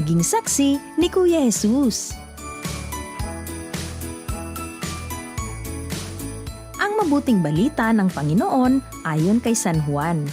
naging saksi ni Kuya Jesus. Ang mabuting balita ng Panginoon ayon kay San Juan.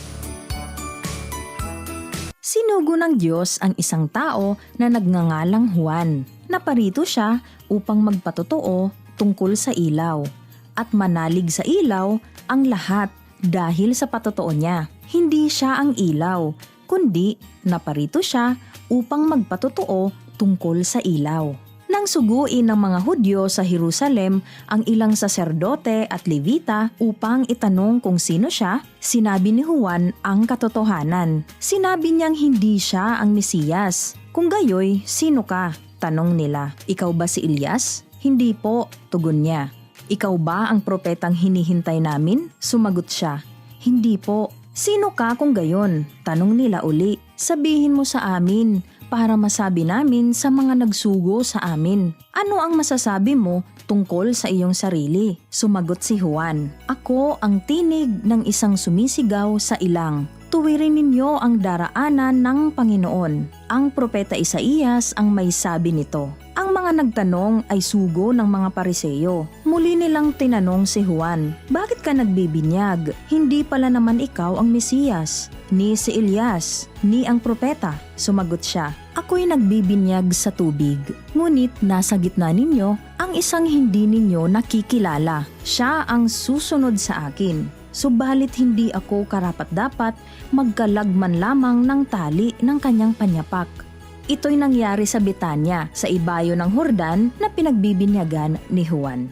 Sinugo ng Diyos ang isang tao na nagngangalang Juan. Naparito siya upang magpatotoo tungkol sa ilaw at manalig sa ilaw ang lahat dahil sa patotoo niya. Hindi siya ang ilaw, kundi naparito siya upang magpatotoo tungkol sa ilaw. Nang suguin ng mga Hudyo sa Jerusalem ang ilang saserdote at Levita upang itanong kung sino siya, sinabi ni Juan ang katotohanan. Sinabi niyang hindi siya ang Mesiyas. Kung gayoy, sino ka? Tanong nila. Ikaw ba si Elias? Hindi po, tugon niya. Ikaw ba ang propetang hinihintay namin? Sumagot siya. Hindi po. Sino ka kung gayon? Tanong nila uli. Sabihin mo sa amin para masabi namin sa mga nagsugo sa amin. Ano ang masasabi mo tungkol sa iyong sarili? Sumagot si Juan. Ako ang tinig ng isang sumisigaw sa ilang. Tuwirin ninyo ang daraanan ng Panginoon. Ang propeta Isaías ang may sabi nito. Ang mga nagtanong ay sugo ng mga Pariseo. Muli nilang tinanong si Juan, bakit ka nagbibinyag? Hindi pala naman ikaw ang Mesiyas, ni si Elias, ni ang propeta. Sumagot siya, ako'y nagbibinyag sa tubig. Ngunit nasa gitna ninyo ang isang hindi ninyo nakikilala. Siya ang susunod sa akin. Subalit hindi ako karapat-dapat magkalag man lamang ng tali ng kanyang panyapak. Ito'y nangyari sa Betania, sa ibayo ng Jordan na pinagbibinyagan ni Juan.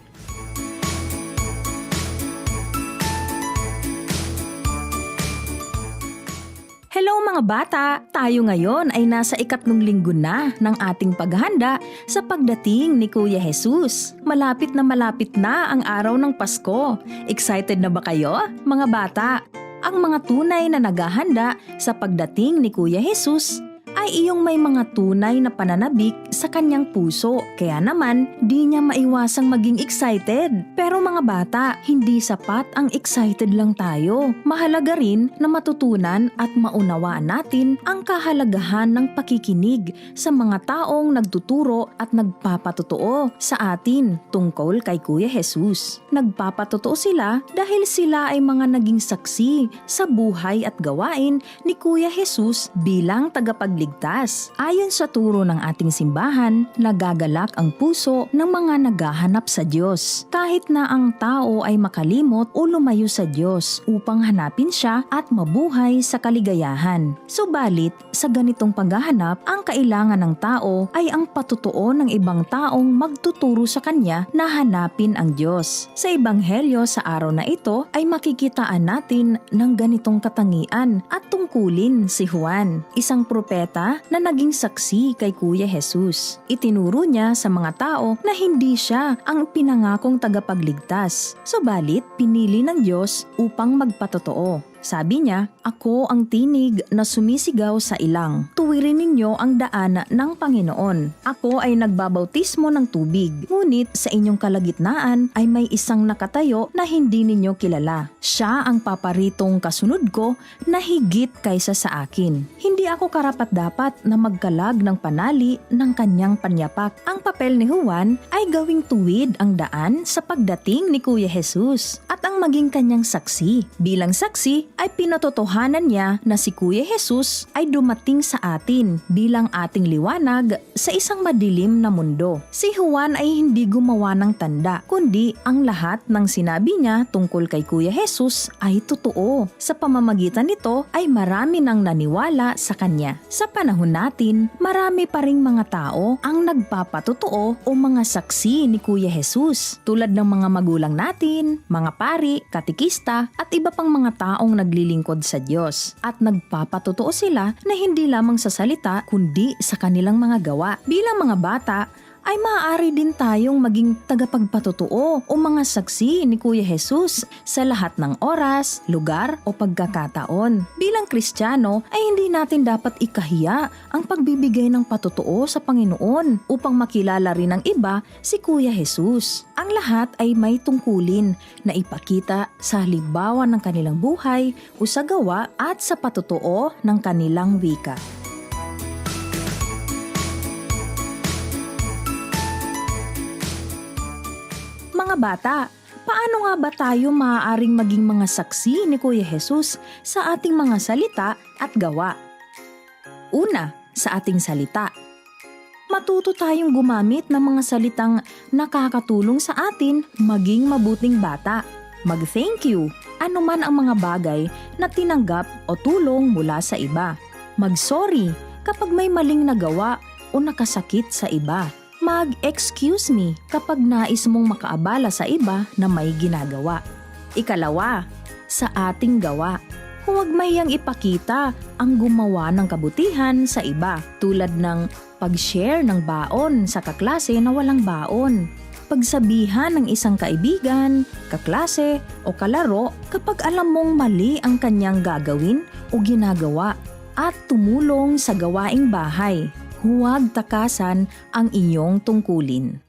Hello mga bata! Tayo ngayon ay nasa 3 linggo na ng ating paghahanda sa pagdating ni Kuya Jesus. Malapit na ang araw ng Pasko. Excited na ba kayo, mga bata? Ang mga tunay na naghahanda sa pagdating ni Kuya Jesus ay iyong may mga tunay na pananabik sa kanyang puso. Kaya naman, di niya maiwasang maging excited. Pero mga bata, hindi sapat ang excited lang tayo. Mahalaga rin na matutunan at maunawaan natin ang kahalagahan ng pakikinig sa mga taong nagtuturo at nagpapatotoo sa atin tungkol kay Kuya Jesus. Nagpapatotoo sila dahil sila ay mga naging saksi sa buhay at gawain ni Kuya Jesus bilang tagapagligtas. Ayon sa turo ng ating simbahan, nagagalak ang puso ng mga naghahanap sa Diyos. Kahit na ang tao ay makalimot o lumayo sa Diyos upang hanapin siya at mabuhay sa kaligayahan. Subalit, sa ganitong paghahanap, ang kailangan ng tao ay ang patotoo ng ibang taong magtuturo sa kanya na hanapin ang Diyos. Sa Ebanghelyo sa araw na ito ay makikitaan natin ng ganitong katangian at tungkulin si Juan, isang propeta na naging saksi kay Kuya Jesus. Itinuro niya sa mga tao na hindi siya ang pinangakong tagapagligtas. Subalit, pinili ng Diyos upang magpatotoo. Sabi niya, ako ang tinig na sumisigaw sa ilang. Tuwirin ninyo ang daan ng Panginoon. Ako ay nagbabautismo ng tubig. Ngunit sa inyong kalagitnaan ay may isang nakatayo na hindi ninyo kilala. Siya ang paparitong kasunod ko na higit kaysa sa akin. Hindi ako karapat-dapat na magkalag ng panali ng kanyang panyapak. Ang papel ni Juan ay gawing tuwid ang daan sa pagdating ni Kuya Jesus at ang maging kanyang saksi. Bilang saksi, ay pinatotohanan niya na si Kuya Jesus ay dumating sa atin bilang ating liwanag sa isang madilim na mundo. Si Juan ay hindi gumawa ng tanda, kundi ang lahat ng sinabi niya tungkol kay Kuya Jesus ay totoo. Sa pamamagitan nito ay marami nang naniwala sa kanya. Sa panahon natin, marami pa ring mga tao ang nagpapatotoo o mga saksi ni Kuya Jesus, tulad ng mga magulang natin, mga pari, katikista at iba pang mga taong naglilingkod sa Diyos at nagpapatotoo sila na hindi lamang sa salita kundi sa kanilang mga gawa. Bilang mga bata, ay maaari din tayong maging tagapagpatotoo o mga saksi ni Kuya Jesus sa lahat ng oras, lugar o pagkakataon. Bilang Kristiyano ay hindi natin dapat ikahiya ang pagbibigay ng patotoo sa Panginoon upang makilala rin ng iba si Kuya Jesus. Ang lahat ay may tungkulin na ipakita sa halimbawa ng kanilang buhay o sa gawa at sa patotoo ng kanilang wika. Mga bata, paano nga ba tayo maaaring maging mga saksi ni Kuya Jesus sa ating mga salita at gawa? Una, sa ating salita. Matuto tayong gumamit ng mga salitang nakakatulong sa atin maging mabuting bata. Mag-thank you, anuman ang mga bagay na tinanggap o tulong mula sa iba. Mag-sorry kapag may maling nagawa o nakasakit sa iba. Mag-excuse me kapag nais mong makaabala sa iba na may ginagawa. Ikalawa, sa ating gawa. Huwag mahiyang ipakita ang gumawa ng kabutihan sa iba tulad ng pag-share ng baon sa kaklase na walang baon. Pagsabihan ng isang kaibigan, kaklase o kalaro kapag alam mong mali ang kanyang gagawin o ginagawa at tumulong sa gawaing bahay. Huwag takasan ang inyong tungkulin.